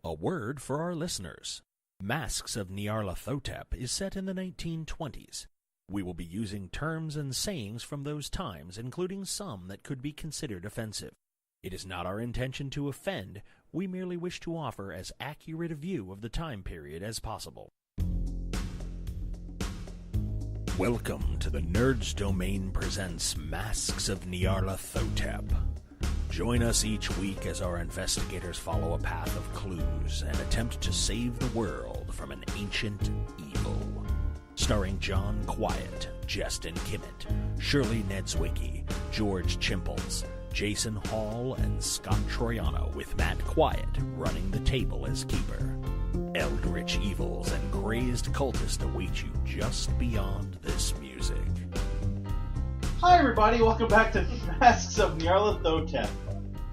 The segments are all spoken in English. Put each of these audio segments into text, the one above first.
A word for our listeners. Masks of Nyarlathotep is set in the 1920s. We will be using terms and sayings from those times, including some that could be considered offensive. It is not our intention to offend. We merely wish to offer as accurate a view of the time period as possible. Welcome to the Nerds Domain presents Masks of Nyarlathotep. Join us each week as our investigators follow a path of clues and attempt to save the world from an ancient evil. Starring John Quiett, Justin Kimmett, Shirley Nedzwicki, George Chimples, Jason Hall, and Scott Troiano, with Matt Quiett running the table as keeper. Eldritch evils and crazed cultists await you just beyond this music. Hi everybody, welcome back to Masks of Nyarlathotep.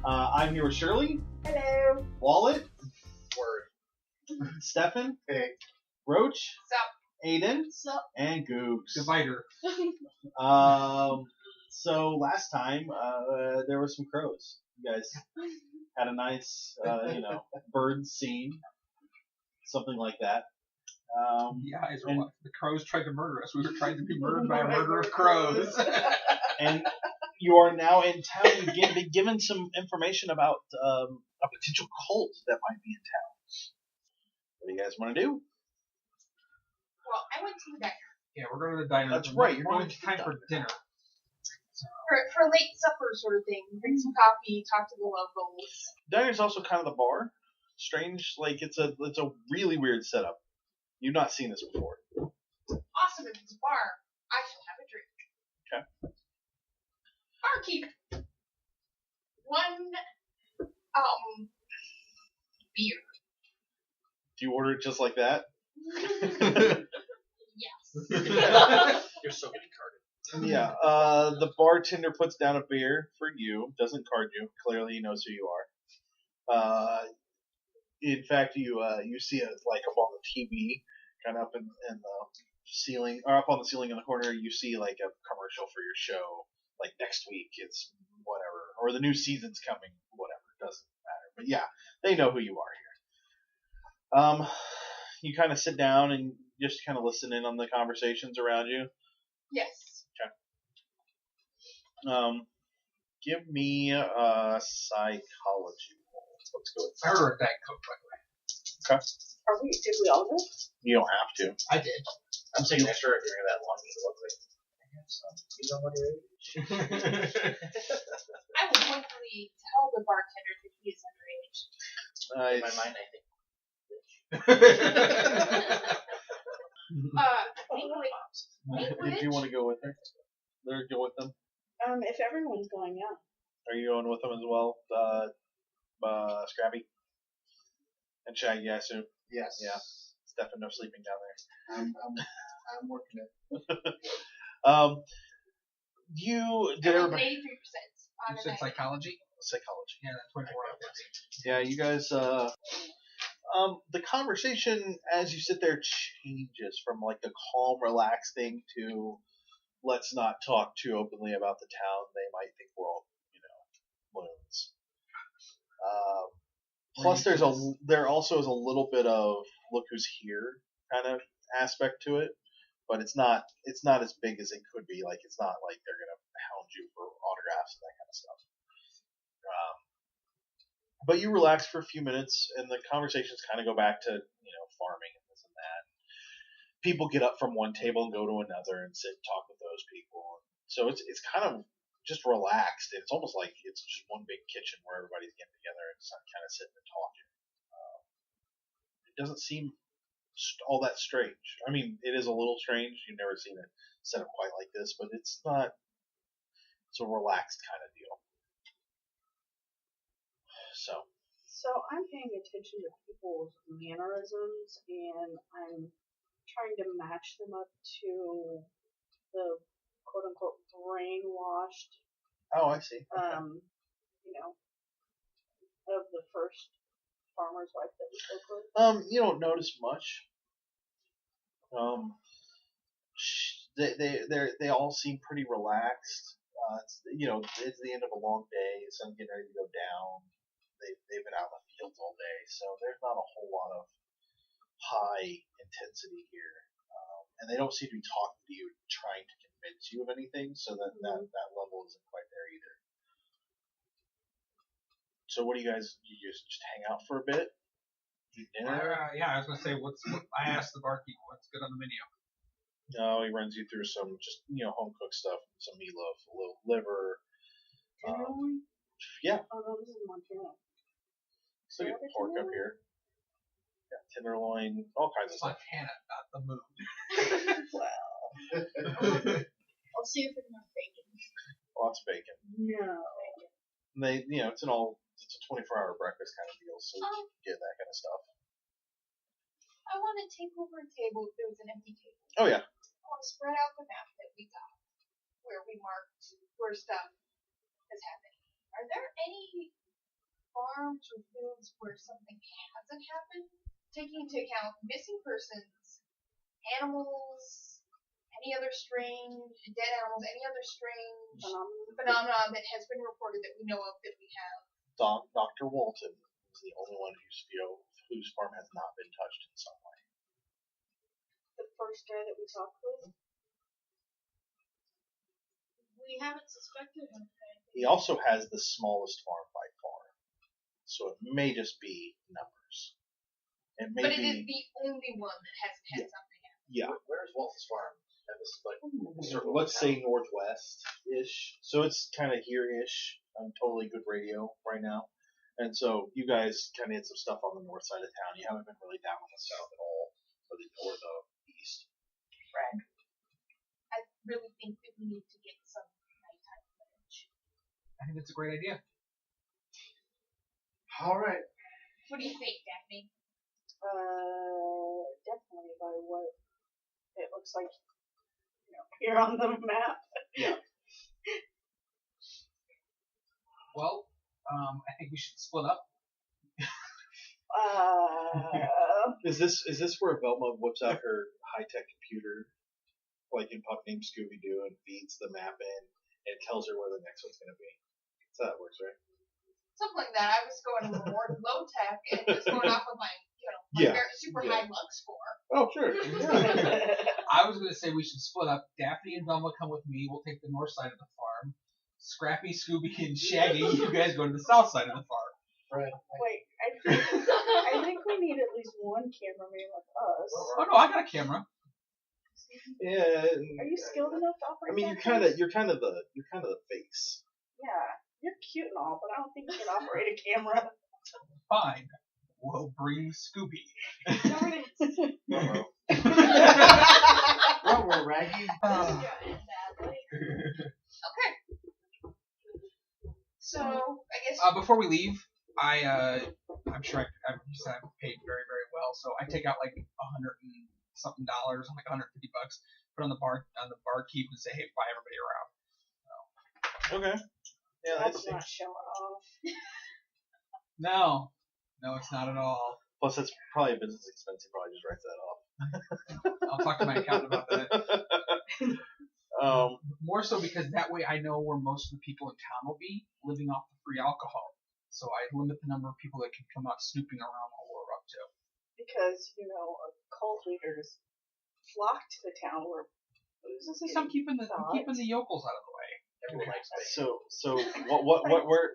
I'm here with Shirley. Hello. Wallet. Word. Stephan. Hey. Roach. Sup. Aidan. Sup. And Googs. Divider. So last time, there were some crows. You guys had a nice, bird scene. Something like that. The eyes are what? The crows tried to murder us. We were trying to be murdered by a murder of crows. And you are now in town. You've been given some information about a potential cult that might be in town. What do you guys want to do? Well, I went to the diner. Yeah, we're going to the diner. That's right, you're We're going to the time for dinner. For late supper sort of thing. Drink some coffee, talk to the locals. Diner's also kind of the bar. Strange, like it's a really weird setup. You've not seen this before. Awesome, if it's a bar, I shall have a drink. Okay. Barkeep. One, beer. Do you order it just like that? Yes. You're so getting carded. Yeah. The bartender puts down a beer for you. Doesn't card you. Clearly, he knows who you are. In fact, you see it like up on the TV, kind of up in the ceiling, or up on the ceiling in the corner. You see like a commercial for your show. Like next week, it's whatever, or the new season's coming. Whatever, doesn't matter. But yeah, they know who you are here. You kind of sit down and just kind of listen in on the conversations around you. Yes. Okay. Give me a psychology roll. Let's go with I ordered a Diet Coke, by the way. Okay. Did we all go? You don't have to. I did. I'm taking extra if you're that long. You know what it is? I will quickly tell the bartender that he is underage. In my mind, I think. Did you want to go with her? Or go with them? If everyone's going, yeah. Are you going with them as well? Scrappy? And Shaggy, I assume? Yes. Yeah. Stephan, no sleeping down there. I'm working it. You did I everybody 83% on You a said night. psychology? psychology. Yeah, that's 24 hours. Yeah, you guys. The conversation as you sit there changes from like a calm, relaxed thing to let's not talk too openly about the town. They might think we're all, loons. Plus, there also is a little bit of look who's here kind of aspect to it, but it's not as big as it could be. Like it's not like they're gonna hound you for autographs and that kind of stuff. But you relax for a few minutes, and the conversations kind of go back to farming and this and that. People get up from one table and go to another and sit and talk with those people. So it's kind of just relaxed. It's almost like it's just one big kitchen where everybody's getting together and kind of sitting and talking. It doesn't seem all that strange. I mean, it is a little strange. You've never seen it set up quite like this, but it's not. It's a relaxed kind of deal. So I'm paying attention to people's mannerisms, and I'm trying to match them up to the quote-unquote brainwashed, Oh, I see. of the first farmer's wife that we spoke with. You don't notice much. They all seem pretty relaxed. It's the end of a long day. Sun's getting ready to go down. they've been out in the fields all day, so there's not a whole lot of high intensity here, and they don't seem to be talking to you, trying to convince you of anything. So that level isn't quite there either. So what do you guys? You just hang out for a bit? Eat dinner? Yeah, I was gonna say I asked the barkeep what's good on the menu. No, he runs you through some just home cooked stuff, some meatloaf, a little liver. Yeah. Oh no, this is Montana. Still get pork up here. Yeah, tenderloin, all kinds of stuff. Montana, not the moon. I'll see if we can have bacon. Lots of bacon. No. And they, it's a 24-hour breakfast kind of deal, so you can get that kind of stuff. I want to take over a table if there was an empty table. Oh yeah. I want to spread out the map that we got, where we marked where stuff is happening. Are there any farms or fields where something hasn't happened? Taking into account missing persons, animals, any other strange dead animals, any other strange phenomenon that has been reported that we know of that we have. Dr. Walton is the only one whose farm has not been touched in some way. The first guy that we talked with? We haven't suspected him. He also has the smallest farm by far, so it may just be numbers. It may but it be, is the only one that hasn't had something happen. Yeah. Where's Walton's farm? That was like Let's say northwest-ish. So it's kind of here-ish. I'm totally good radio right now. And so you guys kind of hit some stuff on the north side of town. You haven't been really down on the south at all, or the east. Right. I really think that we need to get some nighttime footage. I think that's a great idea. all right. What do you think, Daphne? Definitely by what it looks like, here on the map. Yeah. Well, I think we should split up. Is this where Velma whips out her high-tech computer, like in Pup Named Scooby-Doo, and feeds the map in and tells her where the next one's going to be? That's how that works, right? Something like that. I was going a little more low tech and just going off of my, very super high luck score. Oh, sure. I was going to say we should split up. Daphne and Velma come with me. We'll take the north side of the farm. Scrappy, Scooby, and Shaggy, you guys go to the south side of the farm. Right. Wait, I think we need at least one cameraman with us. Oh no, I got a camera. Yeah. Are you skilled enough to operate? I mean, that you're kind of the face. Yeah, you're cute and all, but I don't think you can operate a camera. Fine. We'll bring Scooby. We're Raggy. Okay. So, I guess... Before we leave, I'm sure I'm paid very, very well, so I take out like $100 and something, like $150, put on the barkeep and say, hey, buy everybody around. So. Okay. Yeah, That's not showing off. No, it's not at all. Plus, that's probably a business expense. He probably just writes that off. I'll talk to my accountant about that. More so because that way I know where most of the people in town will be living off the free alcohol. So I limit the number of people that can come out snooping around while we're up to. Because, cult leaders flock to the town where booze is I'm keeping the yokels out of the way. Everyone likes me. So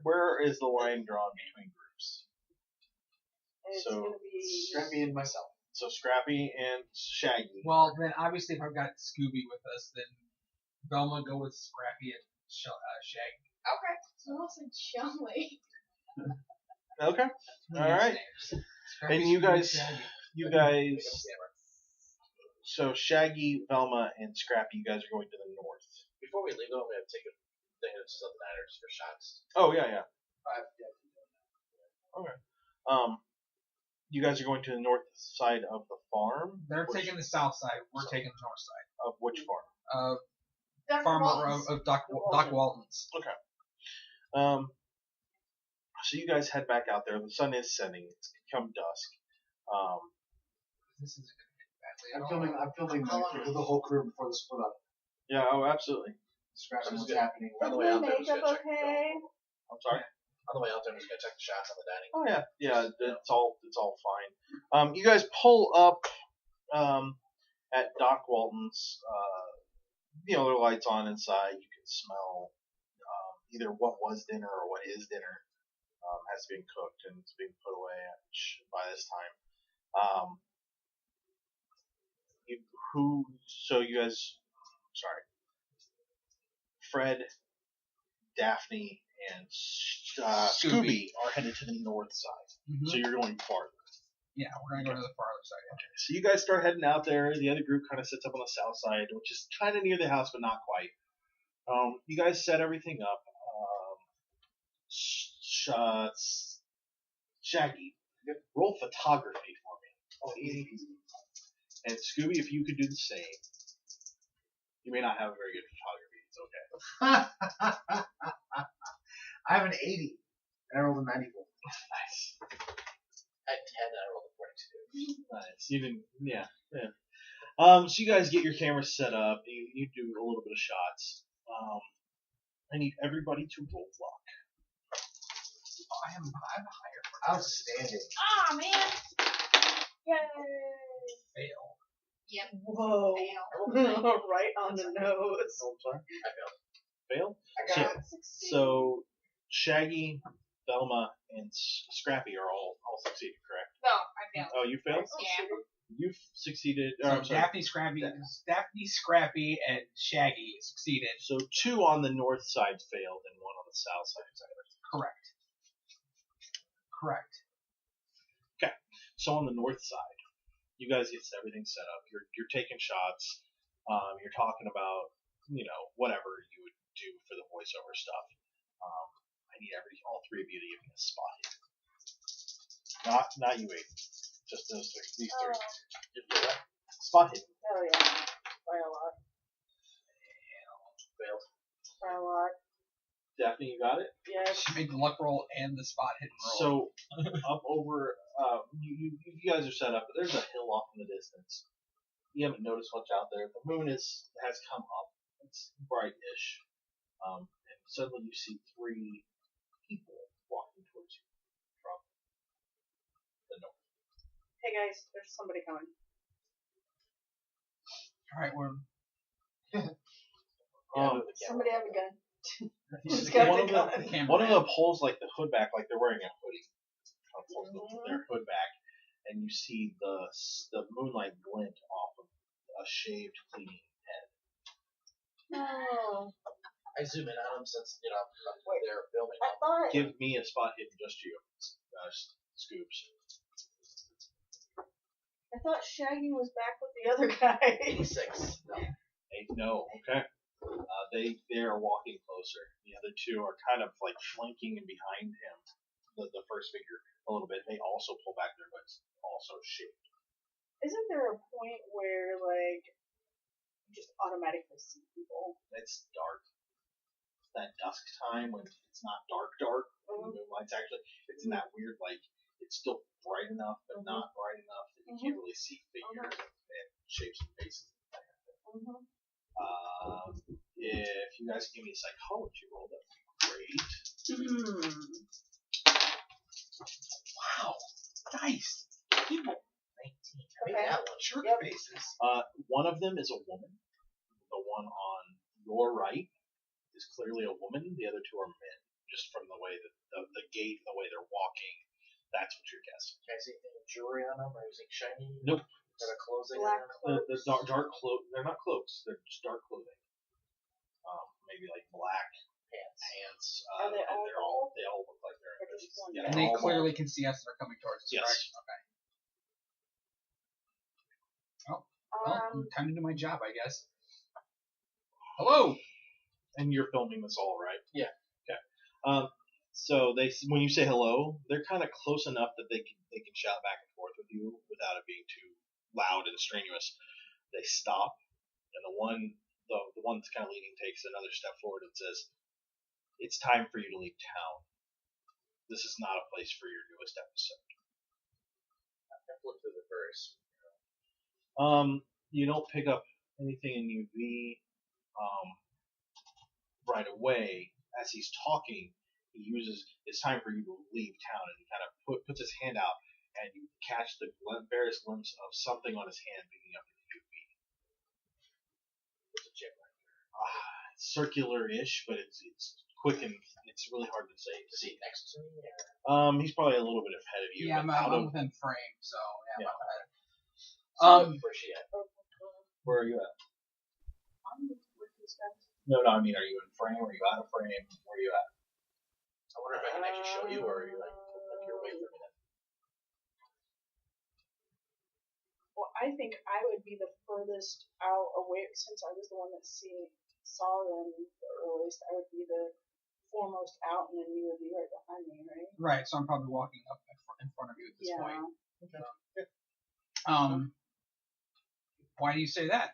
where is the line drawn between groups? It's So gonna be Scrappy and myself. So Scrappy and Shaggy. Well, then obviously if I've got Scooby with us, then Velma go with Scrappy and Shaggy. Okay. So I'll say Shelley. Okay. All right. Scrappy, And you Scooby, guys, Shaggy. so Shaggy, Velma, and Scrappy, you guys are going to the north. Before we leave, though, we have to take a thing of Southerners for shots. Oh yeah. Okay. You guys are going to the north side of the farm. They're taking the south side. We're taking the north side. Of which farm? Farm of Doc Walton's. Okay. So you guys head back out there. The sun is setting. It's become dusk. This isn't going to get badly at all. I'm filming the whole crew before the split up. Yeah. Oh, absolutely. Scratching what's good. happening. Is my makeup okay? I'm sorry. On the way out there, I'm just gonna check the shots on the dining. Oh yeah, it's all fine. You guys pull up at Doc Walton's. There are lights on inside. You can smell either what was dinner or what is dinner has been cooked and it's being put away by this time. You guys, sorry, Fred, Daphne, and Scooby are headed to the north side. Mm-hmm. So you're going farther. Yeah, we're going to go to the farther side. Okay, so you guys start heading out there. The other group kind of sits up on the south side, which is kind of near the house, but not quite. You guys set everything up. Shaggy, roll photography for me. Oh, easy. And Scooby, if you could do the same. You may not have very good photography. It's okay. I have an 80, and I rolled a 94. Nice. At 10, I rolled a 42. Nice. You didn't. Yeah. So you guys get your cameras set up. You do a little bit of shots. I need everybody to roll luck. Oh, I have higher. Outstanding. Ah, man. Yay. Fail. Yep. Whoa. Fail. Right on the nose. Oh, sorry. I failed. Fail? I got it. So Shaggy, Velma, and Scrappy are all succeeded, correct? No, I failed. Oh, you failed? Yeah. You've succeeded. So I'm sorry. Daphne, Scrappy, and Shaggy succeeded. So 2 on the north side failed and 1 on the south side failed. Correct. Okay. So on the north side, you guys get everything set up. You're taking shots. You're talking about whatever you would do for the voiceover stuff. I need all 3 of you to give me a spot hidden. Not you 8. Just those 3. These 3. Spot hidden. Oh yeah. By a lot. Failed. By a lot. Daphne, you got it? Yes. She made the luck roll and the spot hidden roll. So up over, you guys are set up, but there's a hill off in the distance. You haven't noticed much out there. The moon has come up. It's bright-ish. And suddenly you see 3 people walking towards you from the north. Hey guys, there's somebody coming. Alright, we're Somebody have a gun. One Just got of the them- gun. One of them pulls like the hood back, like they're wearing a hoodie. Kind of pulls Mhm. their hood back, and you see the moonlight glint off of a shaved, clean head. No. I zoom in on them since, they're filming. I thought. Give me a spot hidden just to you, Scoops. I thought Shaggy was back with the other guy. 86. No. No, okay. They are walking closer. The other 2 are kind of like flanking and behind him. The first figure a little bit. They also pull back their hoods, also shaped. Isn't there a point where like you just automatically see people? It's dark. It's that dusk time when it's not dark. When the moonlight's actually, it's in that weird like it's still bright enough but not bright enough that you can't really see figures and shapes and faces. Mm-hmm. If you guys give me a psychology roll, that'd be great. wow. Nice. 19. I made Okay. that one. Sure Yep. faces. One of them is a woman. The one on your right is clearly a woman. The other 2 are men. Just from the way that the gait, the way they're walking, that's what you're guessing. Can I see anything with jewelry on them? Or using shiny? Nope. Is there a clothing Black on them? The dark clothes. They're not cloaks. They're just dark clothing. Maybe like black pants. Are they and all they all look like they're in Or just hoodies. one Yeah, And they're they all clearly can see us and are coming towards us, Yes. correct? Okay. Well, time to do my job, I guess. Hello! And you're filming this all, right? Yeah. Okay. So when you say hello, they're kind of close enough that they can shout back and forth with you without it being too loud and strenuous. They stop, and the one that's kind of leading takes another step forward and says, "It's time for you to leave town. This is not a place for your newest episode." I've looked through the verse. You don't pick up anything in UV right away. As he's talking, it's time for you to leave town, and he kind of puts his hand out, and you catch the barest glimpse of something on his hand picking up his UV. There's a gym right there. It's circular-ish, but it's quick and it's really hard to say. Is he next to me? He's probably a little bit ahead of you. Yeah, but I'm within frame, so yeah. Where's she at? Where are you at? I'm with these guys. No, I mean, are you in frame? Are you out of frame? Where are you at? I wonder if I can actually show you, or are you like you're away from me then? Well, I think I would be the furthest out away since I was the one that saw them the earliest. I would be the foremost out, and then you would be right behind me, right? Right, so I'm probably walking up in front of you at this point. Okay. Why do you say that?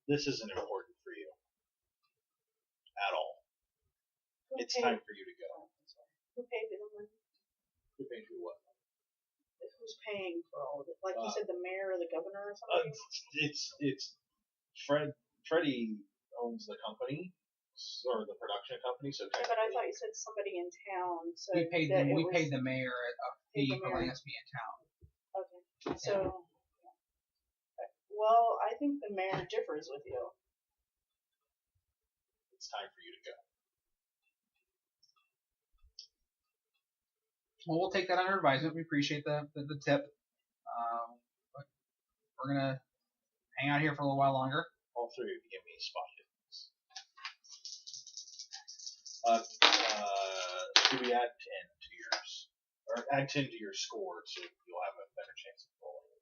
This isn't important for you at all. It's time for you to go. Who paid the money? Who paid for what? Who's paying for all of it? Like you said, the mayor or the governor or something? It's Freddie owns the company, or the production company. So yeah, but I thought you said somebody in town. So we paid the mayor a fee for letting us be in town. Okay. So, well, I think the mayor differs with you. It's time for you to go. Well, we'll take that under advisement. We appreciate the tip. But we're gonna hang out here for a little while longer. All three of you give me spot hits. Scooby, add 10 to yours, or add 10 to your score, so you'll have a better chance of rolling.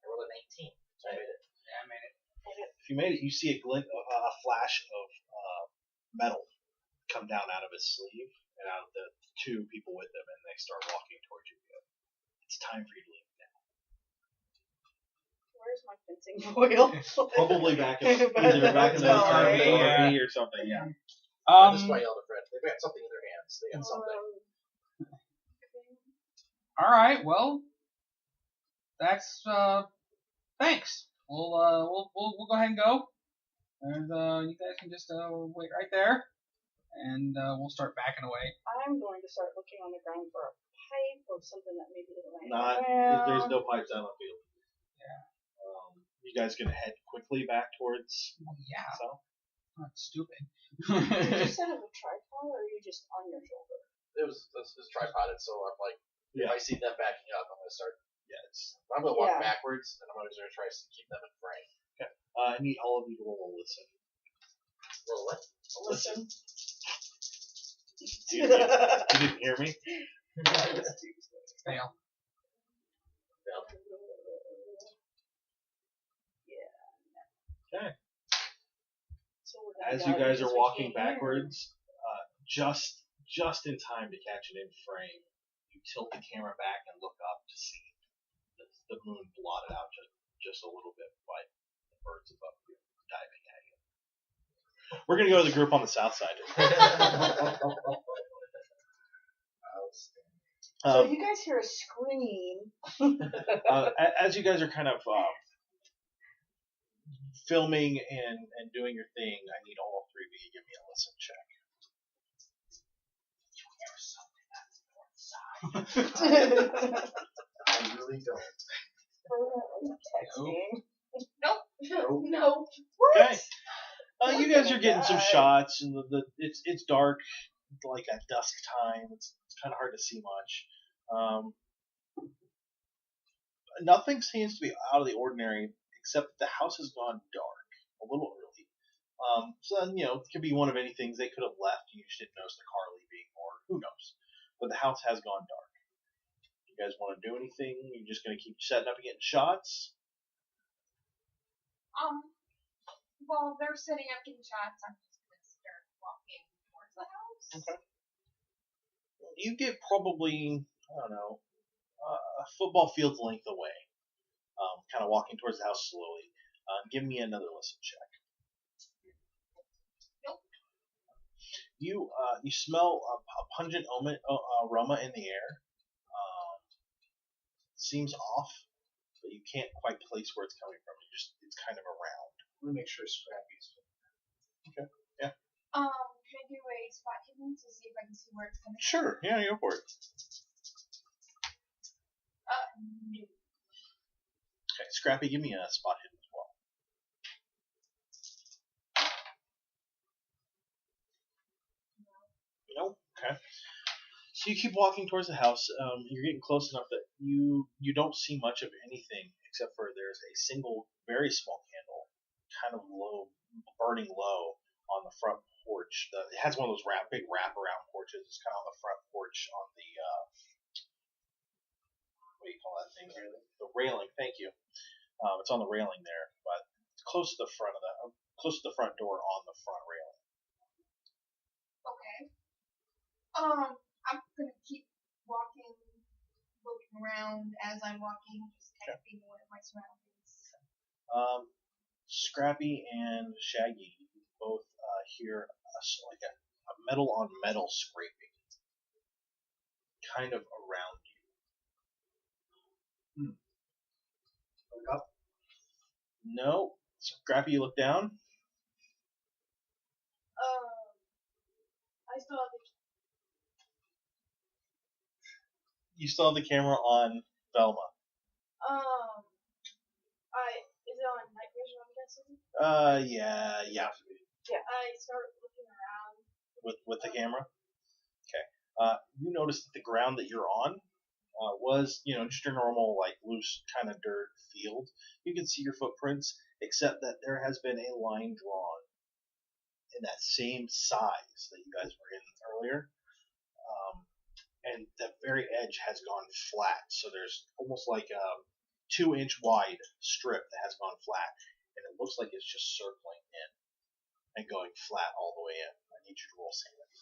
I rolled an 18. So I made it. Yeah, I made it. If you made it, you see a flash of metal come down out of his sleeve and out of the two people with him, and they start walking towards you. It's time for you to leave now. Where's my fencing foil? Probably back in either back in the RV or something. Yeah. That's why I yelled at Fred. They've got something in their hands. They got something. All right. Well, that's thanks. We'll go ahead and go, and you guys can just wait right there, and we'll start backing away. I'm going to start looking on the ground for a pipe or something that maybe isn't There's no pipes down the field. Yeah. You guys gonna head quickly back towards? Yeah. So? Not stupid. Did you set up a tripod, or are you just on your shoulder? It was tripoded, so I'm like, if I see them backing up, I'm gonna start. Yeah, I'm gonna walk backwards, and I'm gonna try to keep them in frame. Okay. I need all of you to roll a listen. Roll what? Listen. You didn't hear me? Fail. Okay. So as you guys are walking backwards, just in time to catch it in frame, you tilt the camera back and look up to see the moon blotted out just a little bit by the birds above you diving at you. We're going to go to the group on the south side. So you guys hear a scream. As you guys are kind of filming and doing your thing, I need all three of you to give me a listen check. I really don't. Texting. No. What? Okay. You guys are getting some shots, and it's dark, like at dusk time. It's kind of hard to see much. Nothing seems to be out of the ordinary, except the house has gone dark a little early. So then, it could be one of many things. They could have left. You just didn't notice the car leaving, or who knows. But the house has gone dark. You guys want to do anything? You're just going to keep setting up and getting shots? While they're setting up getting shots, I'm just gonna start walking towards the house. Okay. You get probably, I don't know, a football field's length away. Kind of walking towards the house slowly. Give me another listen check. Nope. You smell a pungent aroma in the air. Seems off, but you can't quite place where it's coming from. It's kind of around. Let me make sure Scrappy's. Okay. Yeah. Can I do a spot hidden to see if I can see where it's coming from? Sure. Yeah, go for it. No. Okay, Scrappy, give me a spot hidden as well. Nope. Okay. So you keep walking towards the house. You're getting close enough that you don't see much of anything except for there's a single, very small candle, kind of low, burning low on the front porch. It has one of those big wraparound porches. It's kind of on the front porch on the what do you call that thing? The railing. Thank you. It's on the railing there, but it's close to the front door on the front railing. Okay. I'm gonna keep walking, looking around as I'm walking, just kind of being aware of my surroundings. Scrappy and Shaggy both hear like a metal on metal scraping, kind of around you. Look up. No. Scrappy, you look down. I still have the You still have the camera on Velma. is it on night vision, I'm guessing? Yeah. Yeah, I start looking around. With the camera. Okay. You notice that the ground that you're on was, just your normal, like, loose kind of dirt field. You can see your footprints, except that there has been a line drawn in that same size that you guys were in earlier. And the very edge has gone flat, so there's almost like a 2-inch wide strip that has gone flat, and it looks like it's just circling in and going flat all the way in. I need you to roll sanity.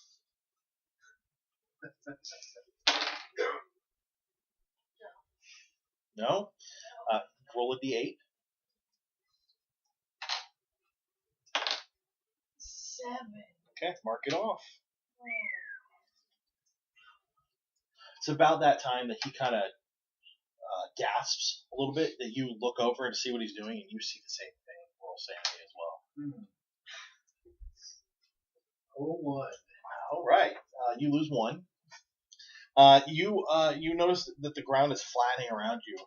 No? Roll a d8. 7. Okay, mark it off. It's about that time that he kind of gasps a little bit, that you look over to see what he's doing, and you see the same thing. Roll sanity as well. 1. All right. You lose 1. You notice that the ground is flattening around you,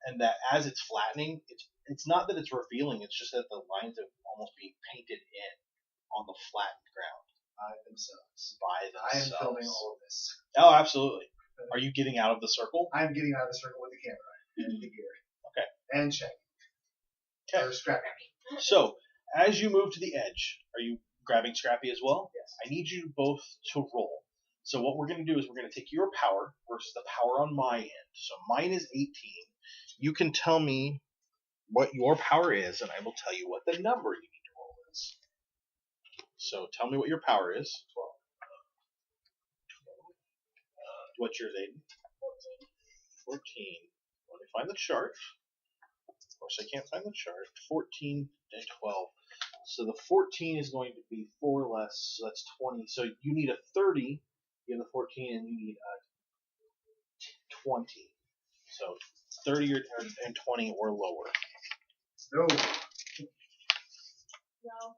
and that as it's flattening, it's not that it's revealing. It's just that the lines are almost being painted in on the flattened ground. By themselves. I am filming all of this. Oh, absolutely. Are you getting out of the circle? I am getting out of the circle with the camera and the gear. Okay. And Shaggy. Okay. Or Scrappy. So, as you move to the edge, are you grabbing Scrappy as well? Yes. I need you both to roll. So what we're going to do is we're going to take your power versus the power on my end. So mine is 18. You can tell me what your power is, and I will tell you what the number you need to roll is. So tell me what your power is. 12. What's yours, Aiden? 14. Let me find the chart. Of course, I can't find the chart. 14 and 12. So the 14 is going to be 4 less, so that's 20. So you need a 30. You have the 14, and you need a 20. So 30 and 20 or lower. No. No.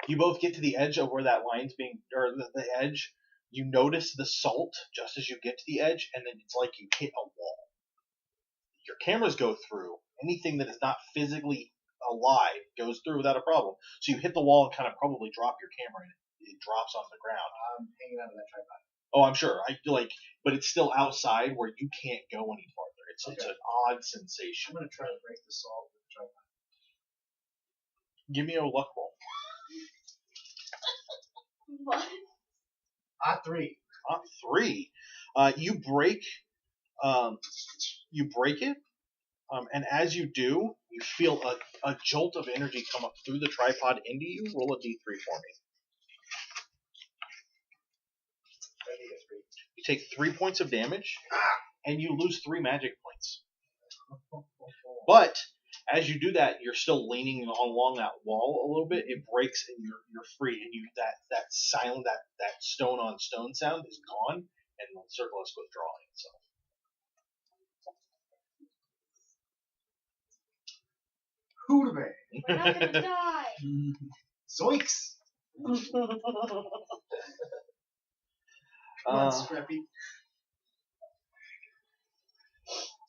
You both get to the edge of where that line's being, or the edge. You notice the salt just as you get to the edge, and then it's like you hit a wall. Your cameras go through. Anything that is not physically alive goes through without a problem. So you hit the wall and kind of probably drop your camera, and it drops on the ground. I'm hanging out of that tripod. Oh, I'm sure. But it's still outside where you can't go any farther. It's an odd sensation. I'm going to try to break the salt with the tripod. Give me a luck roll. What? 3. 3. You break it, and as you do, you feel a jolt of energy come up through the tripod into you. Roll a d3 for me. I need a 3. You take 3 points of damage, and you lose 3 magic points. But as you do that, you're still leaning along that wall a little bit. It breaks, and you're free, and that silent that stone on stone sound is gone, and the circle is withdrawing itself. Hootamay. We're not gonna die. Zoinks. Come on, Scrappy.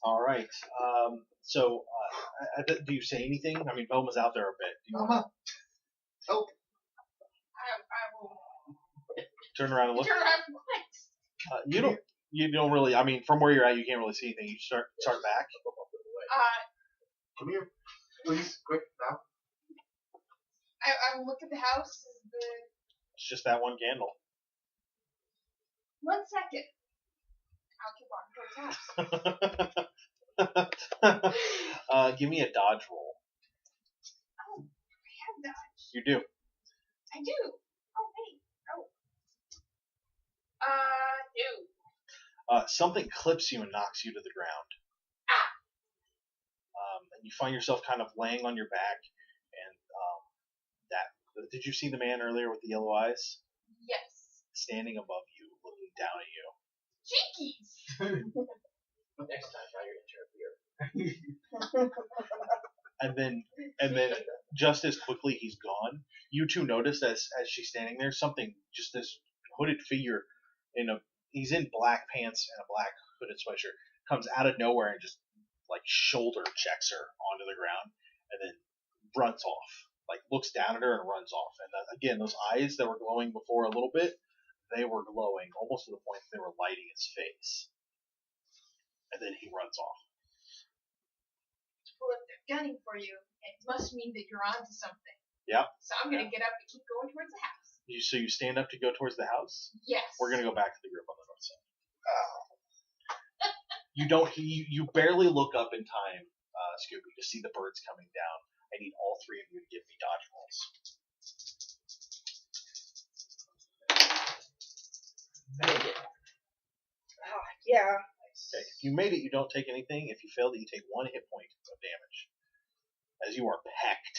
All right. So, do you say anything? I mean, Velma's out there a bit. Do you Velma. Oh. I will turn around and look? turn around. What? You don't really. I mean, from where you're at, you can't really see anything. You start back. Come here, please, quick now. I look at the house. It's just that one candle. 1 second. I'll keep walking towards the house. Give me a dodge roll. Oh, I have dodge. You do. I do. Oh, wait. No. Something clips you and knocks you to the ground. And you find yourself kind of laying on your back. And did you see the man earlier with the yellow eyes? Yes. Standing above you, looking down at you. Jinkies. Next time, try your intern beer. And then, just as quickly he's gone, you two notice as she's standing there, something, just this hooded figure he's in black pants and a black hooded sweatshirt, comes out of nowhere and just like shoulder checks her onto the ground, and then runs off. Like looks down at her and runs off. And again, those eyes that were glowing before a little bit, they were glowing almost to the point that they were lighting his face. And then he runs off. Well, if they're gunning for you, it must mean that you're onto something. Yeah. So I'm gonna get up and keep going towards the house. So you stand up to go towards the house? Yes. We're gonna go back to the group on the north side. You barely look up in time, Scooby, to see the birds coming down. I need all three of you to give me dodge rolls. Made it. Yeah. Okay. If you made it, you don't take anything. If you failed it, you take 1 hit point of damage. As you are pecked.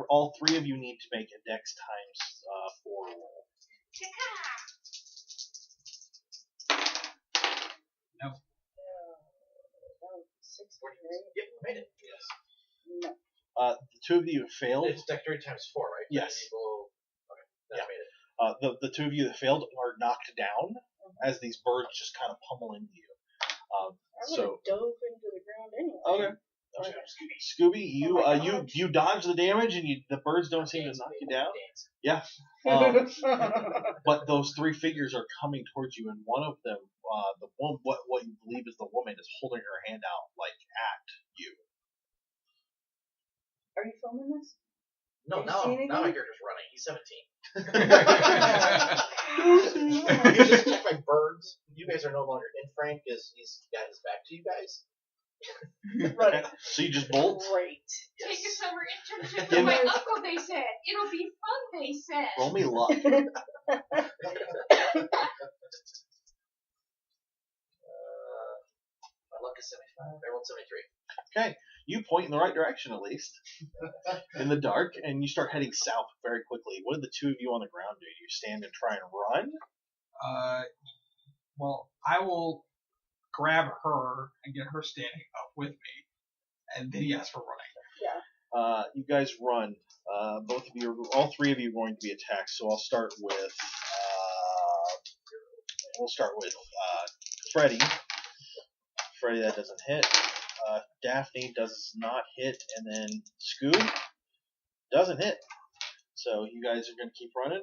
All three of you need to make a dex times 4 roll. No. 16, right? Yep, made it. Yes. No. The two of you have failed. It's dexterity times 4, right? Yes. Okay, then I made it. The two of you that failed are knocked down as these birds just kind of pummel into you. I would have dove into the ground anyway. Okay. All right. Scooby, you dodge the damage, and the birds don't seem to knock you down. Yeah. But those three figures are coming towards you, and one of them, what you believe is the woman, is holding her hand out like at you. Are you filming this? No, Did you see anything? now my character's running. He's 17. Yeah. You just check my birds. You guys are no longer in. Frank he's got his back to you guys. Okay. So you just bolt. Great. Take a summer internship Give with my me- uncle, they said. It'll be fun, they said. Roll me luck. My luck is 75. I rolled 73. Okay. You point in the right direction, at least, in the dark, and you start heading south very quickly. What do the two of you on the ground do? Do you stand and try and run? Well, I will grab her and get her standing up with me, and then yes, we're running. You guys run. Both of you, all three of you, are going to be attacked. So I'll start with. We'll start with Freddy. Freddy, that doesn't hit. Daphne does not hit, and then Scoob doesn't hit. So you guys are going to keep running.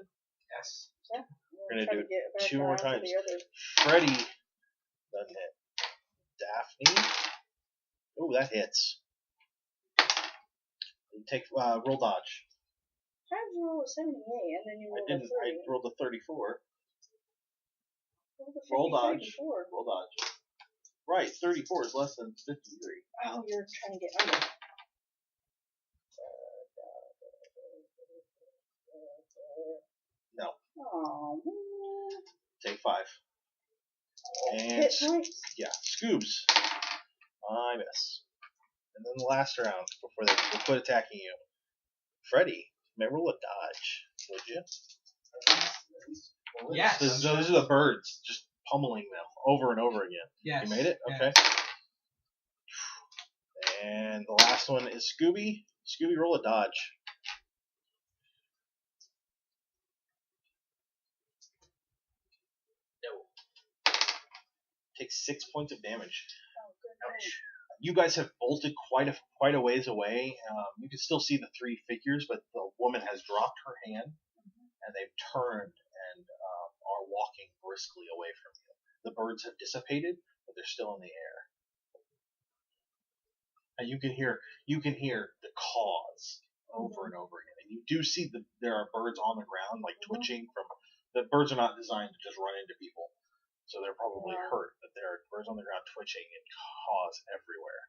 Yes. Yeah. We're going to do it get back 2 more around to times. the other. Freddy doesn't hit. Daphne. Ooh, that hits. You take roll dodge. How did you roll a 78 and then you I rolled didn't. a 30? I rolled a 34. Rolled a Roll 50, dodge. 34. Roll dodge. Right, 34 is less than 53. Oh, you're trying to get under. No. Oh, man. Take 5. And Hit points? yeah, Scoobs. I miss. And then the last round before they quit attacking you. Freddy, may roll a dodge, would you? Yes. Those are the birds just pummeling them over and over again. Yes. You made it? Yes. Okay. And the last one is Scooby. Scooby, roll a dodge. Takes 6 points of damage. Oh, goodness. You guys have bolted quite a ways away. You can still see the three figures, but the woman has dropped her hand, and they've turned and are walking briskly away from you. The birds have dissipated, but they're still in the air. And you can hear the caws over and over again. And you do see there are birds on the ground, like twitching from. The birds are not designed to just run into people, so they're probably hurt. But there are birds on the ground twitching and caws everywhere.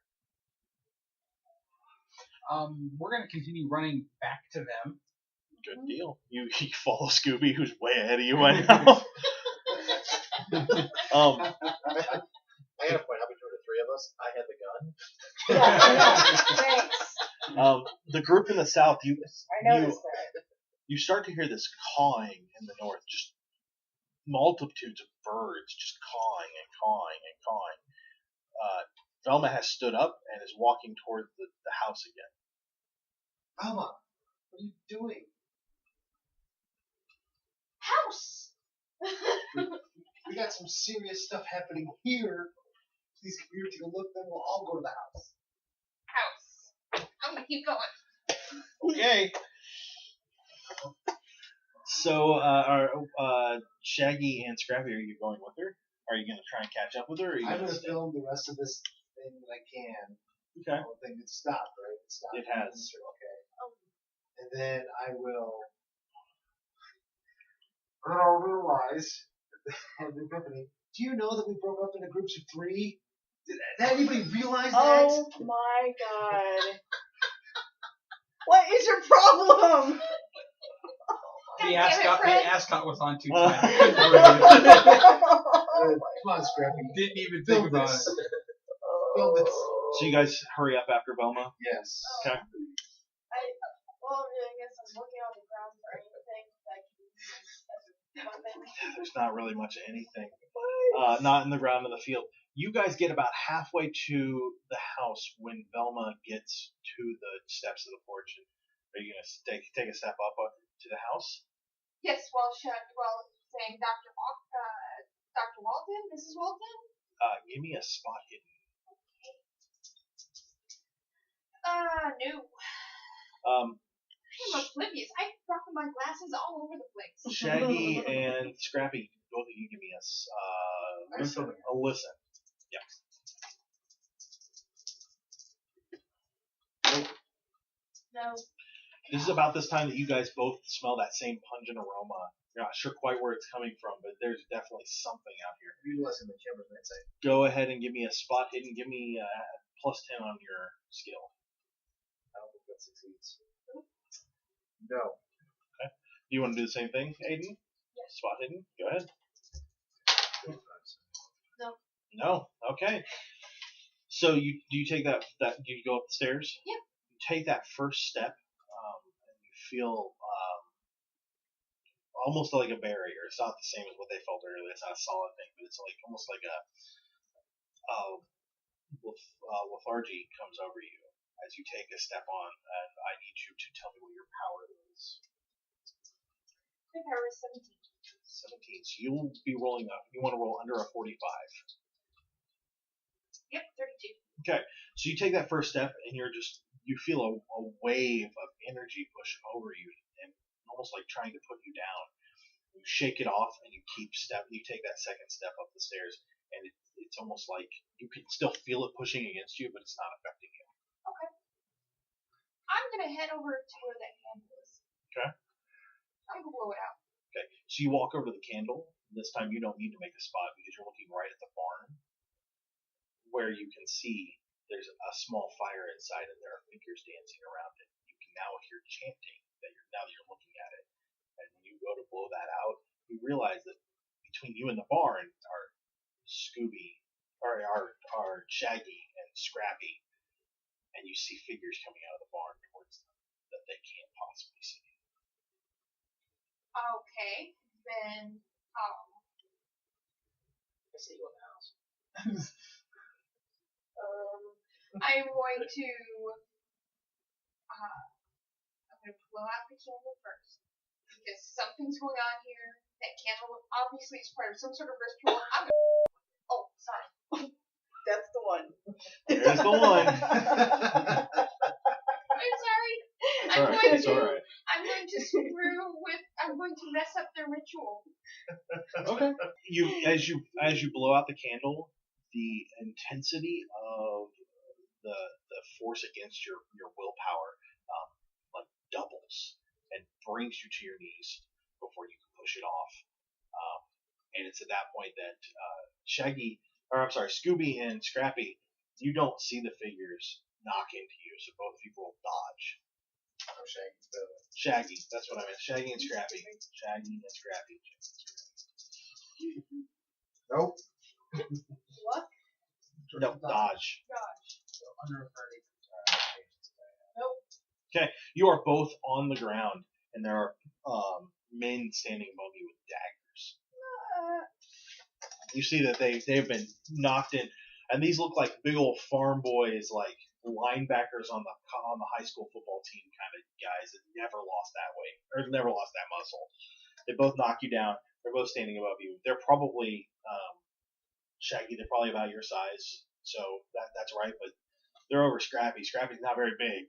We're gonna continue running back to them. Good deal. You follow Scooby, who's way ahead of you right now. I got a point. How between the three of us? I had the gun. Yeah, thanks. The group in the south, I noticed that. you start to hear this cawing in the north, just multitudes of birds just cawing and cawing and cawing. Velma has stood up and is walking toward the house again. Velma, what are you doing? House! We got some serious stuff happening here. Please come here, take a look, then we'll all go to the house. House. I'm gonna keep going. Okay. So, are Shaggy and Scrappy, are you going with her? Are you going to try and catch up with her? Or are you I'm going going to to film the rest of this thing that I can. Okay. The whole thing it stopped, right? It stopped. It has. Okay. And then I will. And I'll realize at the company. Do you know that we broke up into groups of 3? Did anybody realize that? Oh my god. What is your problem? The God damn it, ascot was on 2 times. Come on, Scrappy. Didn't even think about it. Film this. So you guys hurry up after Velma? Yes. Okay. I guess I'm looking on the ground for anything that can be used as a weapon. There's not really much of anything. Not in the ground in the field. You guys get about halfway to the house when Velma gets to the steps of the porch. Are you going to take a step up to the house? Yes, while saying Dr. Walton, Mrs. Walton? Give me a spot hidden. No. I'm oblivious. I'm dropping my glasses all over the place. Shaggy and Scrappy, both of you give me a listen. Yeah. No. This is about this time that you guys both smell that same pungent aroma. You're not sure quite where it's coming from, but there's definitely something out here. Utilizing the camera's might say. Go ahead and give me a spot hidden. Give me +10 on your skill. I don't think that succeeds. No. Okay. Do you want to do the same thing, Aiden? Yes. Spot hidden? Go ahead. No. No? Okay. So you take that you go up the stairs? Yep. You take that first step, and you feel almost like a barrier. It's not the same as what they felt earlier. It's not a solid thing, but it's like almost like a lethargy comes over you as you take a step on, and I need you to tell me what your power is. My power is 17. 17. So you'll be rolling up. You want to roll under a 45. Yep, 32. Okay. So you take that first step, and you feel a wave of energy pushing over you, and almost like trying to put you down. You shake it off, and you you take that second step up the stairs, and it's almost like you can still feel it pushing against you, but it's not affecting you. Okay. I'm gonna head over to where that candle is. Okay. I'm gonna blow it out. Okay. So you walk over to the candle. This time you don't need to make a spot because you're looking right at the barn, where you can see there's a small fire inside, and there are figures dancing around it. You can now hear chanting now that you're looking at it. And when you go to blow that out, you realize that between you and the barn are Scooby, or are Shaggy and Scrappy, and you see figures coming out of the barn towards them that they can't possibly see. Okay, then, I see you in the house. I'm going to, I'm going to blow out the candle first. Because something's going on here. That candle obviously is part of some sort of ritual. I'm going to, Sign. That's the one. There's the one. I'm sorry. It's all right. I'm going to screw with. I'm going to mess up their ritual. Okay. As you blow out the candle, the intensity of the force against your willpower like doubles and brings you to your knees before you can push it off. And it's at that point that Scooby and Scrappy, you don't see the figures knock into you, so both people will dodge. Oh, Shaggy's better. Shaggy, that's what I meant. Shaggy and Scrappy. Nope. What? No, dodge. So under a 30. Nope. Okay, you are both on the ground, and there are men standing above you with daggers. You see that they've been knocked in, and these look like big old farm boys, like linebackers on the high school football team kind of guys that never lost that weight or never lost that muscle. They both knock you down. They're both standing above you. They're probably Shaggy. They're probably about your size, so that's right. But they're over Scrappy. Scrappy's not very big.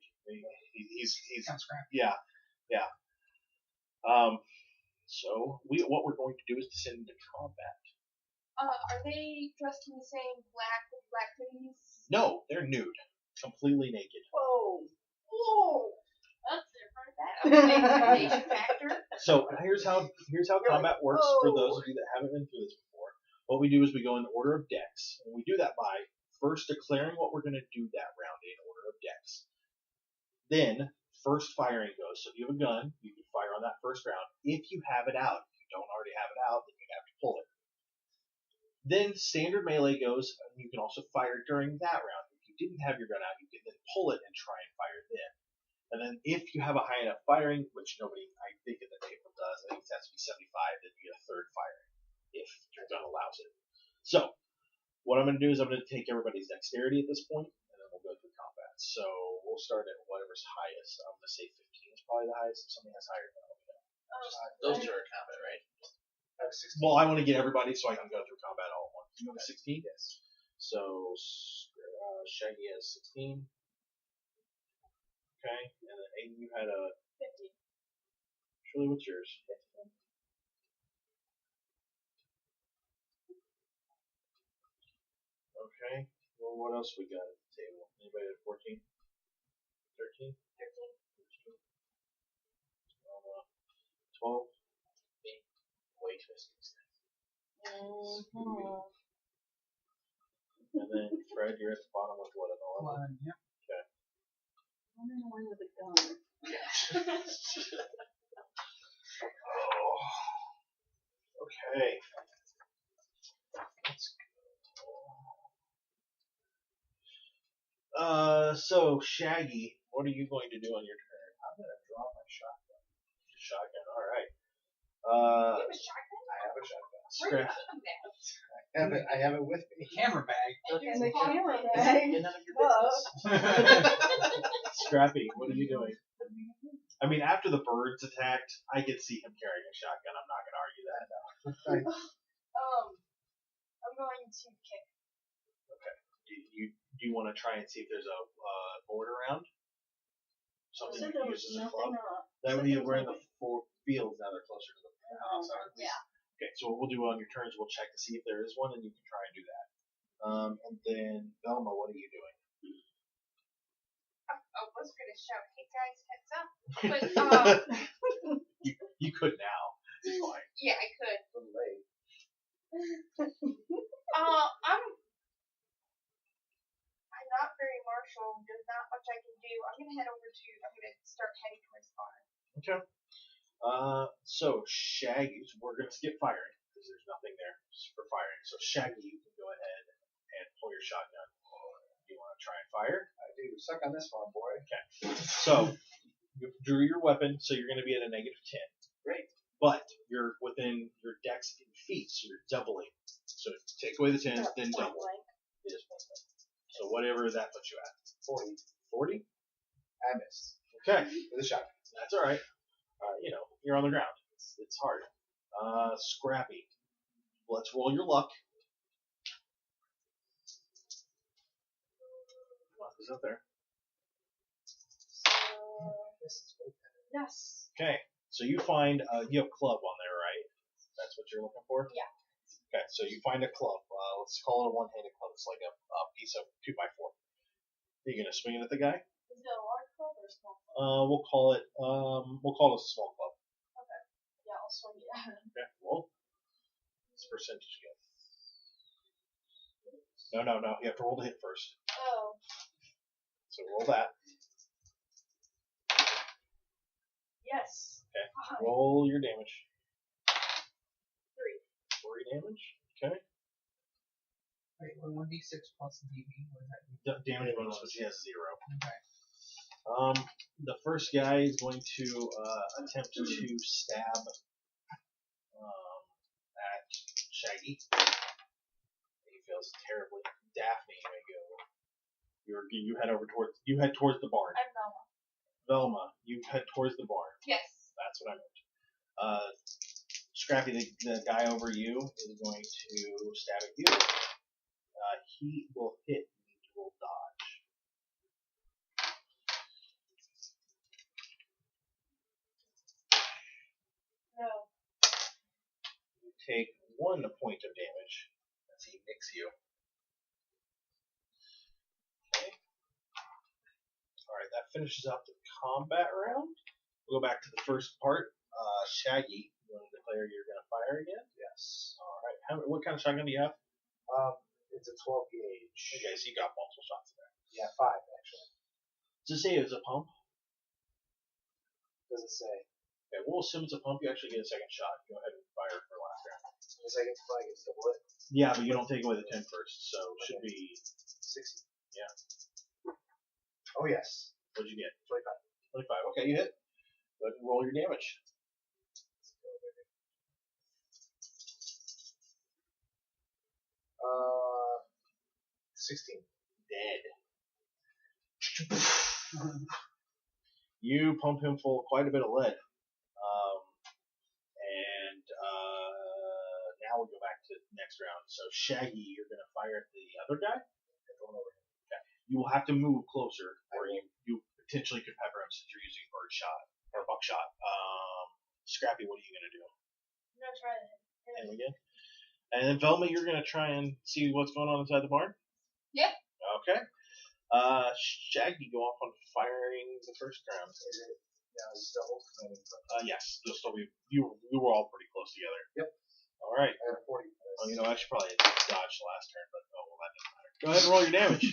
He's Kind of Scrappy. yeah. So what we're going to do is descend into combat. Are they dressed in the same black with black hoodies? No, they're nude, completely naked. Whoa. That's different. That intimidation factor. So here's how combat works for those of you that haven't been through this before. What we do is we go in the order of decks, and we do that by first declaring what we're going to do that round in order of decks. Then first firing goes. So if you have a gun, you can fire on that first round. If you have it out, if you don't already have it out, then you have to pull it. Then standard melee goes, and you can also fire during that round. If you didn't have your gun out, you can then pull it and try and fire then. And then if you have a high enough firing, which nobody, I think in the table does, I think it has to be 75, then you get a third firing, if your gun allows it. So, what I'm going to do is I'm going to take everybody's dexterity at this point, and then we'll go through combat. So, we'll start at whatever's highest. I'm going to say 15 is probably the highest. If something has higher, then I'll know. Those two are combat, right? I have 16. Well, I want to get everybody so I can go through combat all at once. You have 16? Yes. So, Shaggy has 16. Okay, and then Aiden, you had a 50. Shirley, what's yours? 15. Okay. Well, what else we got at the table? Anybody at 14? 13? 12? Way too expensive. And then Fred, you're at the bottom with what, an 11? Yeah. I'm in line with a gun. Oh. Okay. Let's go. So, Shaggy, what are you going to do on your turn? I'm going to draw my shotgun. Shotgun, alright. You have a shotgun? I have a shotgun. Where are you keeping that? I have it with me. Camera bag. In the camera Is bag. it none of your business? Scrappy, what are you doing? I mean, after the birds attacked, I could see him carrying a shotgun. I'm not going to argue that. I'm going to kick. Do you want to try and see if there's a board around? Something So you there can was use as a nothing club? up. That would be we're in the four fields now. They're closer to the house. Yeah. Okay, so what we'll do on your turns, we'll check to see if there is one, and you can try and do that. And then Velma, what are you doing? I was going to shout, hey guys, heads up. But, you could now. It's fine. yeah, I could. A little late. I'm not very martial. There's not much I can do. I'm going to start heading towards the barn. Okay. So Shaggy, we're gonna skip firing because there's nothing there for firing. So Shaggy, you can go ahead and pull your shotgun. Do you want to try and fire? I do. Suck on this one, boy. Okay. So you drew your weapon, so you're going to be at a -10. Great. But you're within your dex in feet, so you're doubling. So take away the 10, then double. It is point blank. So whatever that puts you at. 40. 40? I missed. Okay. With a shotgun. That's all right. You're on the ground. It's hard. Scrappy. Let's roll your luck. is up there. Yes. Okay, so you find you have club on there, right? That's what you're looking for. Yeah. Okay, so you find a club. Let's call it a one-handed club. It's like a piece of 2x4. Are you gonna swing it at the guy? Is it a large club or a small club? We'll call it a small club. Okay. Yeah, I'll swing it at him. Okay, roll. What's the percentage again? No. You have to roll the hit first. Oh. So roll that. Yes. Okay. Roll your damage. 3. 3 damage. Okay. Wait, 1d6 plus DB. What does that mean? Damage bonus, which he has 0. Okay. The first guy is going to attempt to stab at Shaggy. He fails terribly. Daphne, you may go. You head towards the barn. I'm Velma. Velma, you head towards the barn. Yes. That's what I meant. Scrappy, the guy over you, is going to stab at you. He will hit. He will dodge. No. You take 1 point of damage as he nicks you. Okay. Alright, that finishes up the combat round. We'll go back to the first part. Shaggy, you want to declare you're going to fire again? Yes. Alright, what kind of shotgun do you have? It's a 12 gauge. Okay, so you got multiple shots in there. Yeah, 5 actually. Does it say it was a pump? Doesn't say. Okay, we'll assume it's a pump. You actually get a second shot. Go ahead and fire for last round. The second flag is double it. Yeah, but you don't take away the 10 first, so it should be 60. Yeah. Oh yes. What'd you get? 25. 25. Okay, you hit. Go ahead and roll your damage. 16. Dead. You pump him full of quite a bit of lead. Now we'll go back to the next round. So Shaggy, you're going to fire at the other guy? Okay. You will have to move closer, or you potentially could pepper him since you're using bird shot, or buckshot. Scrappy, what are you going to do? I'm going to try to hit Hit him him. again? And then Velma, you're going to try and see what's going on inside the barn? Yeah. Okay. Shaggy, go off on firing the first round. Is it double? Yes, you'll still be. You were all pretty close together. Yep. All right. I have 40. Oh, you know, I should probably dodge the last turn, but oh well, that doesn't matter. Go ahead and roll your damage.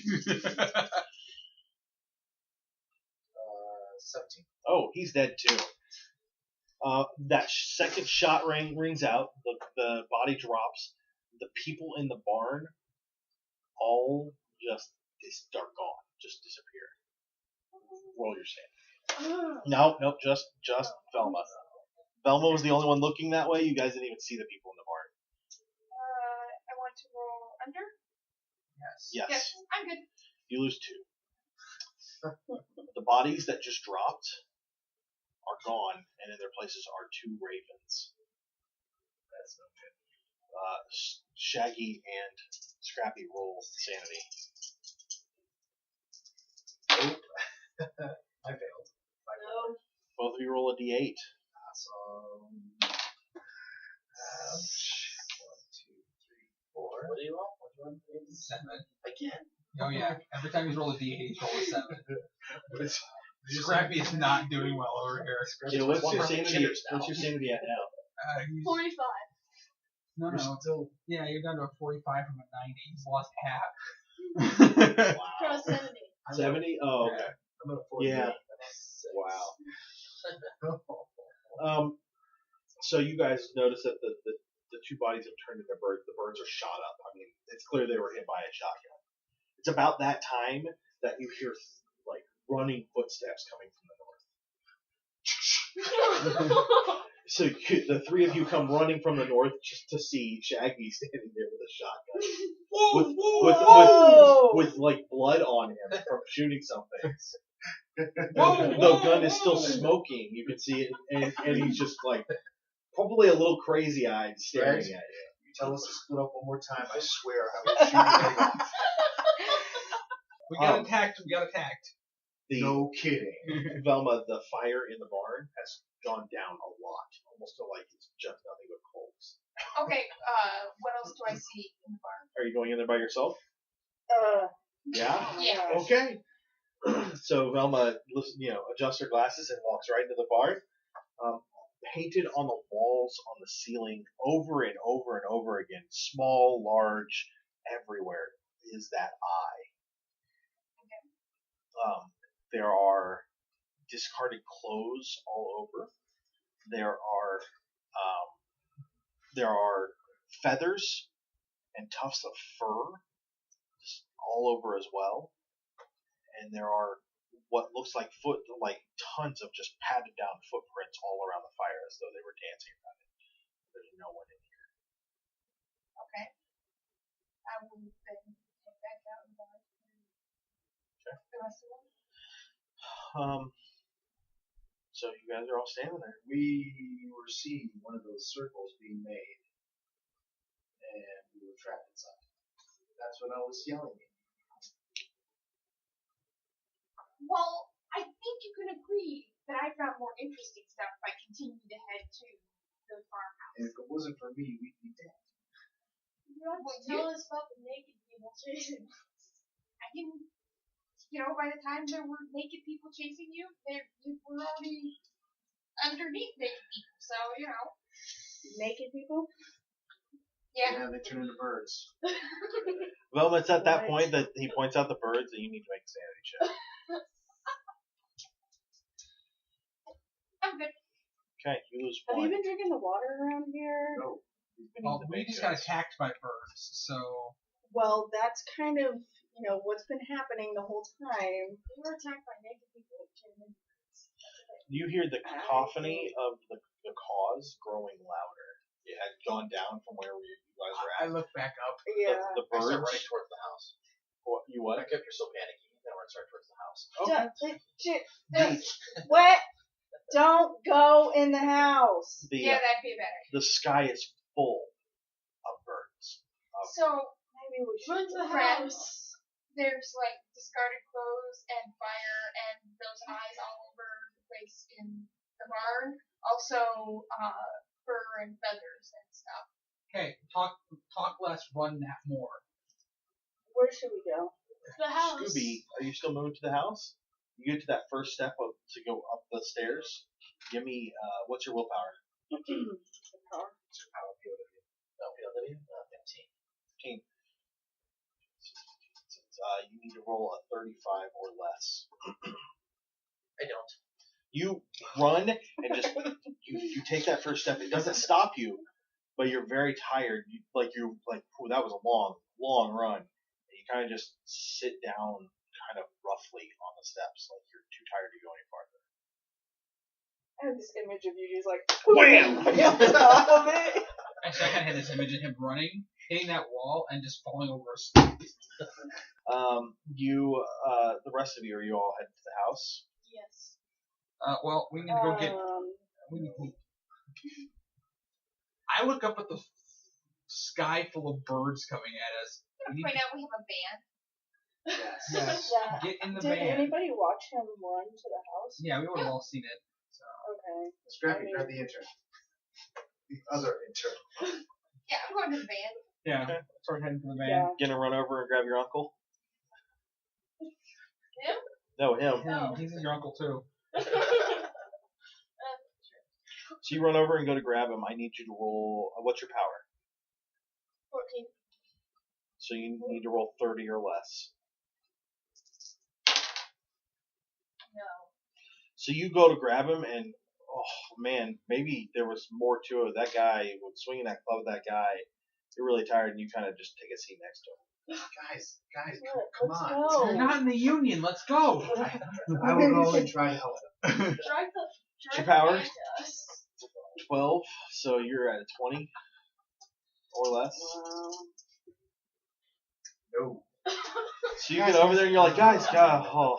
17. Oh, he's dead too. That second shot rings out. The body drops. The people in the barn all just are gone, just disappear. Roll your save. Nope, just Velma. Velma was the only one looking that way. You guys didn't even see the people in the barn. I want to roll under. Yes. Yes, I'm good. You lose 2. The bodies that just dropped are gone, and in their places are 2 ravens. That's no good. Shaggy and Scrappy roll sanity. Nope. I failed. No. Both of you roll a d8. Awesome. 1, 2, 3, 4. What do you roll? What do you want? 7. Again? Oh yeah. Every time he's rolled a d8, he's rolled a 7. But it's Scrappy is not doing well over here. Yeah, what's your One sanity? chitters now. What's your sanity at now? He's, 45. no. still. Yeah, you're down to a 45 from a 90. He's lost half. From a 70. 70? Oh, okay. I'm at a 48. Yeah. Wow. So you guys notice that the 2 bodies have turned into birds. The birds are shot up. I mean, it's clear they were hit by a shotgun. It's about that time that you hear like running footsteps coming from the north. So the 3 of you come running from the north just to see Shaggy standing there with a shotgun, with like blood on him from shooting something. The gun is still smoking. You can see it, and he's just like probably a little crazy-eyed staring at you. You tell us to split up one more time, I swear I will shoot your leg off. We got attacked. No kidding. Velma, the fire in the barn has gone down a lot, almost to like it's just nothing but coals. Okay, what else do I see in the barn? Are you going in there by yourself? Yeah. Yeah. Okay. So Velma, adjusts her glasses and walks right into the barn. Painted on the walls, on the ceiling, over and over and over again, small, large, everywhere, is that eye. Okay. There are discarded clothes all over. There are feathers and tufts of fur all over as well. And there are what looks like tons of just padded down footprints all around the fire as though they were dancing around it. There's no one in here. Okay. I will then take that out and buy the rest of them. So you guys are all standing there. We were seeing one of those circles being made, and we were trapped inside. That's when I was yelling at you. Well, I think you can agree that I found more interesting stuff by continuing to head to the farmhouse. And if it wasn't for me, we'd be dead. You have to tell us about the naked people chasing us. I didn't, by the time there were naked people chasing you, you were already underneath naked people, so, Naked people? Yeah. Yeah, they turn into birds. Velma, it's at that point that he points out the birds that you need to make a sanity check. I'm good. Okay, you lose Have one. you been drinking the water around here? No. Well, we just got attacked by birds, so. Well, that's kind of, what's been happening the whole time. We were attacked by naked people. You hear the cacophony of the cause growing louder. It had gone down from where you guys were I at. look back up. Yeah. The I start birds. running towards the house. You what? I kept you're so panicky. Then I start towards the house. What? Don't go in the house. Yeah, that'd be better. The sky is full of birds. So, Maybe we should run to the house. There's discarded clothes and fire and those eyes all over the place in the barn. Also, fur and feathers and stuff. Okay, talk less, run that more. Where should we go? The house. Scooby, are you still moving to the house? You get to that first step to go up the stairs. Give me, what's your willpower? Power. No, PW? 15. 15. You need to roll a 35 or less. I don't. You run and just you take that first step. It doesn't stop you, but you're very tired. That was a long run. And you kind of just sit down, kind of roughly on the steps, like you're too tired to go any farther. I have this image of you just Wham! off of it. Actually, I kind of had this image of him running, hitting that wall, and just falling over a stone. The rest of you, are you all headed to the house? Yes. Well, we need to go get. I look up at the sky full of birds coming at us. Right now we have a band. Yes. Yeah. Get in the Did van. anybody watch him run to the house? Yeah, we would have all seen it. So. Okay. Scrappy, grab the intern. The other intern. Yeah, I'm going to the band. Yeah. Start heading for the van. Yeah. Gonna run over and grab your uncle? Him? No, him. Oh. He's your uncle too. So you run over and go to grab him. I need you to roll. What's your power? 14. So you need to roll 30 or less. No. So you go to grab him, and oh man, maybe there was more to it. That guy, with swinging that club at that guy, you're really tired, and you kind of just take a seat next to him. Guys, come Let's on. go. You're not in the union. Let's go. I will go and try to help them. Drive your power? the to us. 12, so you're at a 20 or less. Wow. No. So you get over there, and you're like, guys, oh.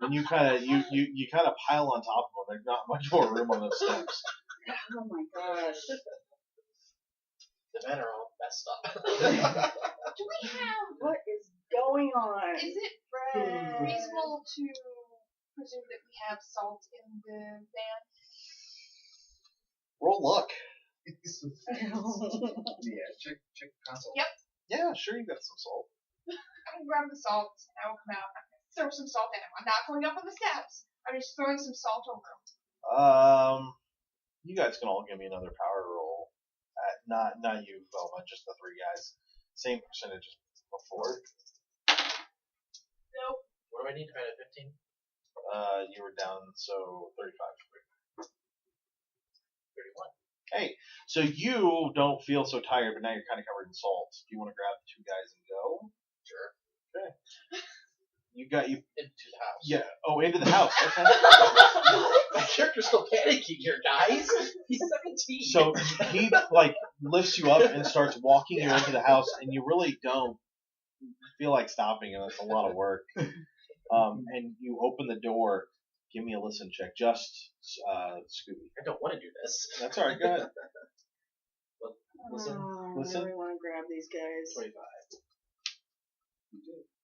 And you kind of pile on top of them. There's not much more room on those steps. Oh my gosh. The men are all messed up. Do we have What is going on? Is it reasonable to presume that we have salt in the van? Roll luck. Yeah, check console. Yep. Yeah, sure, you got some salt. I'm gonna grab the salt, and I will come out. I'm gonna throw some salt at him. I'm not going up on the steps. I'm just throwing some salt over him. You guys can all give me another power roll. Not you, Velma, just the three guys. Same percentage as before. Nope. What do I need to find at 15? You were down, so 35. 31. Hey, so you don't feel so tired, but now you're kind of covered in salt. Do you want to grab the two guys and go? Sure. Okay. You Into the house. Yeah. Oh, into the house. Okay. My character's still panicking here, guys. He's 17. So he lifts you up and starts walking you into the house, and you really don't feel like stopping him. That's a lot of work. And you open the door. Give me a listen check. Just Scooby. I don't want to do this. That's all right. Go ahead. Listen. I really want to grab these guys. 25.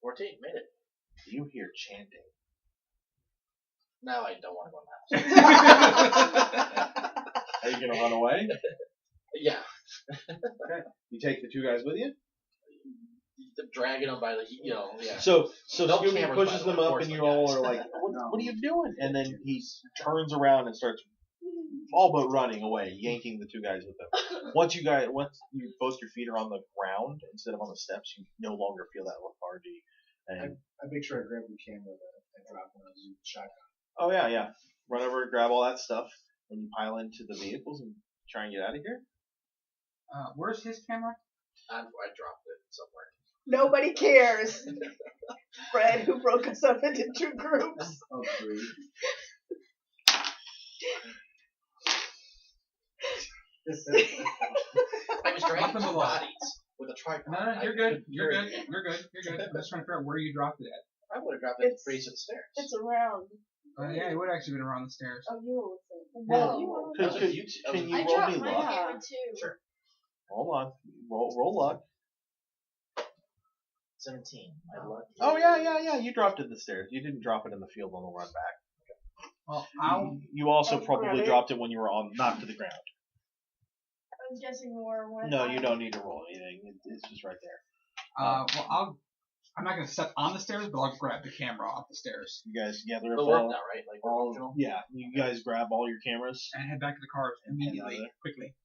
14. Made it. You hear chanting. Now I don't want to go in the house. Are you gonna run away? Yeah. Okay. You take the two guys with you. Dragging them by the, yeah. So No Scooby cameras, pushes by the way, them up, and unfortunately, you all guys. are like, "What are you doing?" And then he turns around and starts all but running away, yanking the two guys with him. Once both your feet are on the ground instead of on the steps, you no longer feel that lethargy. And I make sure I grab the camera that I dropped when I was using the shotgun. oh yeah, run over, grab all that stuff, and you pile into the vehicles and try and get out of here. Where's his camera? I dropped it somewhere. Nobody cares. Fred, who broke us up into two groups. Oh, three. I was dragging Nothing two but luck. bodies with a tripod. No, you're good. You're good. You're good. I'm just trying to figure out where you dropped it at. I would have dropped it at the base of the stairs. It's around. Yeah, it would have actually been around the stairs. Oh, you were with Well, you were That was Can a you I roll dropped me my luck? camera too. Sure. Hold on. Roll luck. 17. My luck. Oh yeah. You dropped it in the stairs. You didn't drop it in the field on the run back. Well, You also I'll probably grab it. dropped it when you were knocked to the ground. I'm guessing more when No, you don't need to roll anything. It's just right there. I'm not gonna step on the stairs, but I'll grab the camera off the stairs You guys gather up It'll work all, now, right? Like all original? yeah. You guys grab all your cameras. and head back to the cars immediately, there. quickly.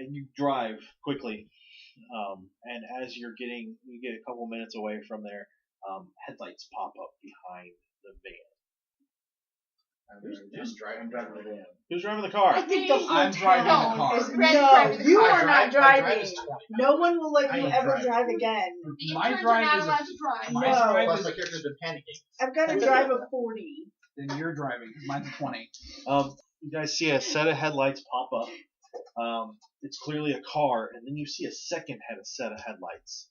You drive quickly, and as you get a couple minutes away from there, headlights pop up behind the van. Who's driving? I'm driving the van. Who's driving the car? I think the I'm driving the car. is Red's no, driving the you car. are not My drive driving. is 20. No one will let I you ain't ever driving. drive again. The My interns drive are not is a- allowed to drive. My No. drive Plus, is, my character's been panicking. I've got to drive a 40. then you're driving. Mine's a 20. You guys see a set of headlights pop up. It's clearly a car, and then you see a second set of headlights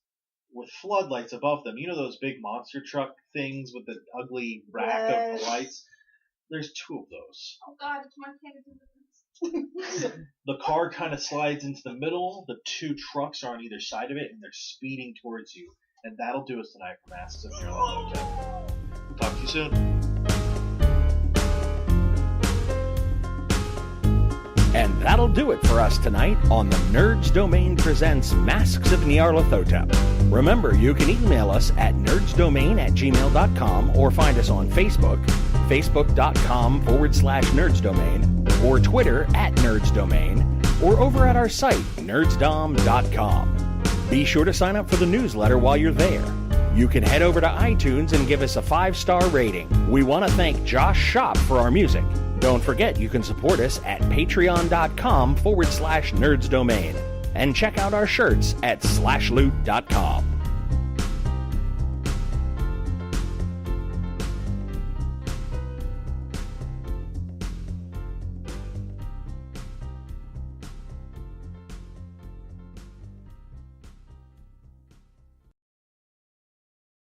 with floodlights above them. You know those big monster truck things with the ugly rack Yes. of lights? There's two of those. Oh God, it's my candidates. The car kind of slides into the middle. The two trucks are on either side of it, and they're speeding towards you. And that'll do us tonight for Masks of Nearland Hotel. We'll talk to you soon. And that'll do it for us tonight on the Nerds Domain Presents Masks of Nyarlathotep. Remember, you can email us at nerdsdomain@gmail.com or find us on Facebook, facebook.com/nerdsdomain, or Twitter @nerdsdomain, or over at our site, nerdsdom.com. Be sure to sign up for the newsletter while you're there. You can head over to iTunes and give us a 5-star rating. We want to thank Josh Shop for our music. Don't forget you can support us at patreon.com/nerdsdomain and check out our shirts at slashloot.com.